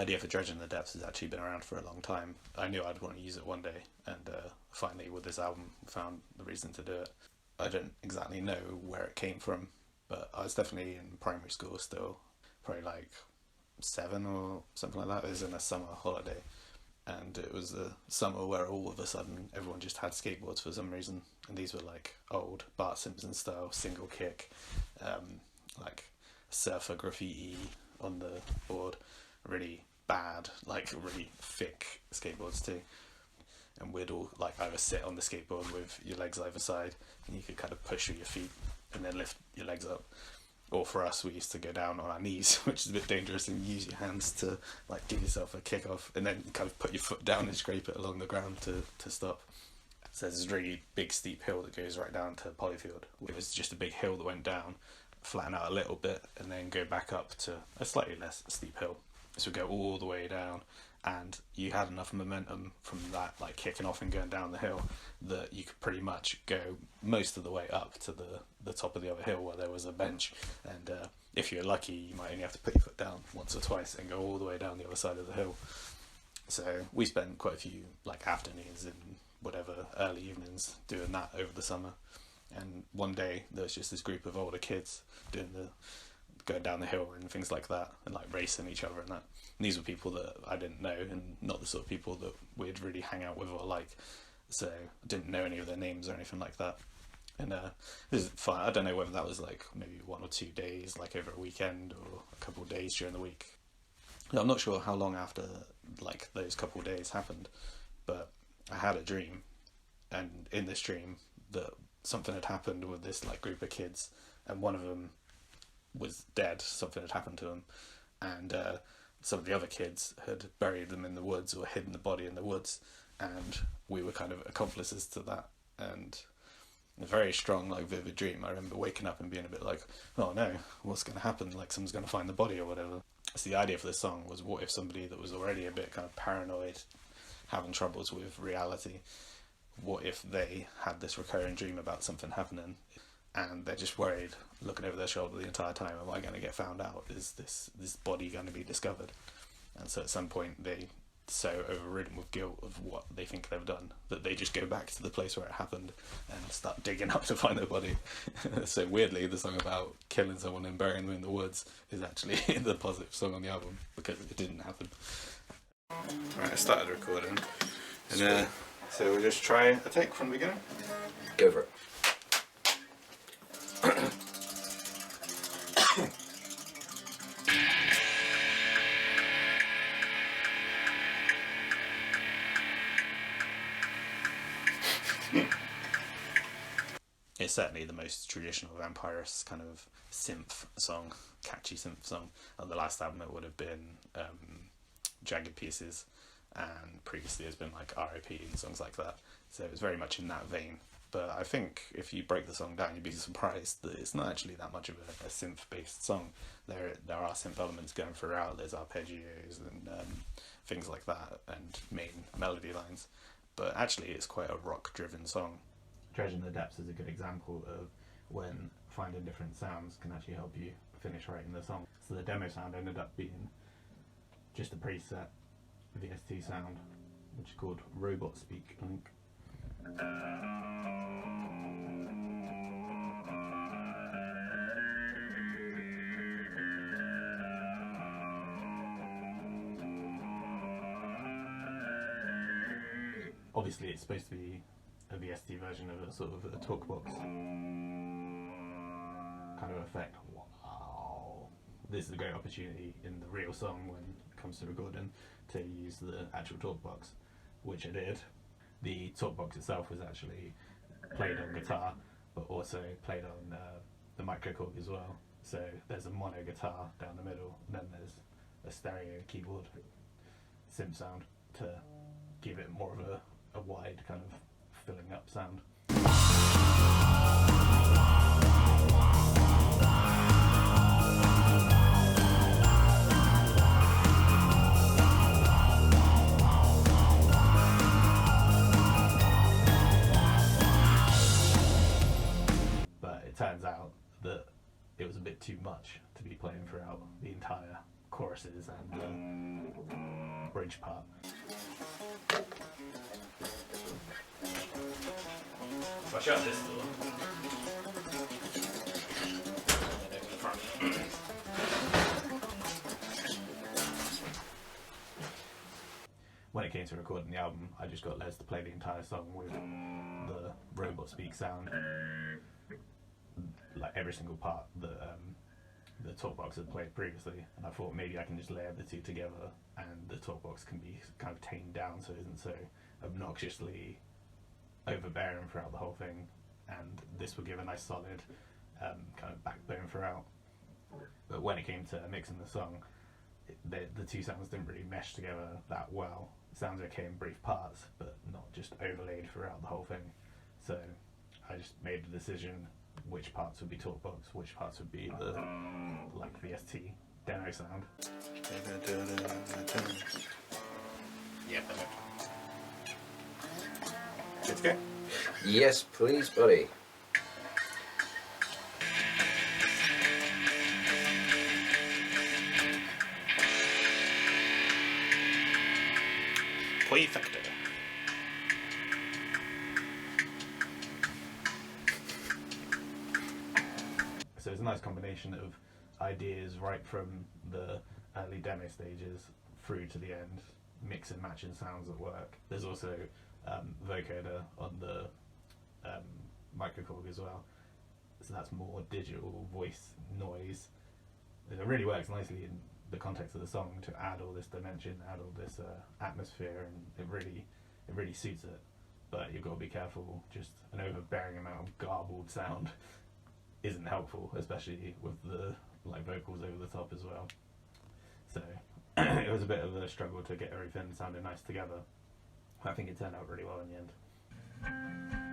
idea for Dredging the Depths has actually been around for a long time. I knew I'd want to use it one day, and finally with this album found the reason to do it. I don't exactly know where it came from, but I was definitely in primary school still, probably like 7 or something like that. It was in a summer holiday, and it was the summer where all of a sudden everyone just had skateboards for some reason, and these were like old Bart Simpson style single kick, like surfer graffiti on the board, really bad, like really thick skateboards too. And we'd all like either sit on the skateboard with your legs either side, and you could kind of push with your feet and then lift your legs up. Or for us, we used to go down on our knees, which is a bit dangerous, and use your hands to like give yourself a kick off, and then kind of put your foot down and scrape it along the ground to stop. So there's this really big steep hill that goes right down to Polyfield. It was just a big hill that went down, flatten out a little bit, and then go back up to a slightly less steep hill. So we go all the way down, and you had enough momentum from that, like kicking off and going down the hill, that you could pretty much go most of the way up to the top of the other hill where there was a bench. And if you're lucky, you might only have to put your foot down once or twice and go all the way down the other side of the hill. So we spent quite a few like afternoons and whatever early evenings doing that over the summer. And one day there was just this group of older kids going down the hill and things like that, and like racing each other and that. And these were people that I didn't know, and not the sort of people that we'd really hang out with or like. So I didn't know any of their names or anything like that. And this is fun. I don't know whether that was like maybe 1 or 2 days, like over a weekend, or a couple of days during the week. I'm not sure how long after like those couple of days happened, but I had a dream, and in this dream that something had happened with this like group of kids, and one of them was dead. Something had happened to him, and some of the other kids had buried them in the woods or hidden the body in the woods, and we were kind of accomplices to that. And a very strong, like vivid dream. I remember waking up and being a bit like, oh no, what's going to happen? Like someone's going to find the body or whatever. So the idea for this song was, what if somebody that was already a bit kind of paranoid, having troubles with reality, what if they had this recurring dream about something happening, and they're just worried, looking over their shoulder the entire time, am I going to get found out? Is this body going to be discovered? And so at some point they so overridden with guilt of what they think they've done that they just go back to the place where it happened and start digging up to find their body. So weirdly, the song about killing someone and burying them in the woods is actually the positive song on the album, because it didn't happen. Alright, I started recording, and so we'll just try a take from the beginning. Go for it. It's certainly the most traditional Vampyrouss kind of synth song, catchy synth song. On the last album it would have been Jagged Pieces, and previously there's been like R.I.P. and songs like that. So it was very much in that vein. But I think if you break the song down, you'd be surprised that it's not actually that much of a synth-based song. There are synth elements going throughout. There's arpeggios and things like that, and main melody lines. But actually it's quite a rock-driven song. Dredging the Depths is a good example of when finding different sounds can actually help you finish writing the song. So the demo sound ended up being just a preset VST sound, which is called Robot Speak, I think. Obviously it's supposed to be a VST version of a sort of a talk box kind of effect. Wow. This is a great opportunity in the real song when it comes to recording to use the actual talk box, which I did. The talk box itself was actually played on guitar, but also played on the microKORG as well. So there's a mono guitar down the middle, and then there's a stereo keyboard synth sound to give it more of a wide kind of filling up sound. But it turns out that it was a bit too much to be playing throughout the entire choruses and the bridge part. If I shut this door, and open the front. When it came to recording the album, I just got Les to play the entire song with the robot speak sound, like every single part that the talkbox had played previously, and I thought maybe I can just layer the two together and the talkbox can be kind of tamed down so it isn't so obnoxiously overbearing throughout the whole thing, and this would give a nice solid kind of backbone throughout. But when it came to mixing the song, the two sounds didn't really mesh together that well. It sounds okay in brief parts, but not just overlaid throughout the whole thing. So I just made the decision which parts would be talkbox, which parts would be the like VST demo sound. Yeah, perfect. Good to go? Yes, please, buddy. Perfecto. So it's a nice combination of ideas right from the early demo stages through to the end, mix and matching sounds at work. There's also vocoder on the microcorg as well, so that's more digital voice noise. It really works nicely in the context of the song to add all this dimension, add all this atmosphere, and it really suits it. But you've got to be careful, just an overbearing amount of garbled sound isn't helpful, especially with the like vocals over the top as well. So it was a bit of a struggle to get everything sounding nice together. I think it turned out really well in the end.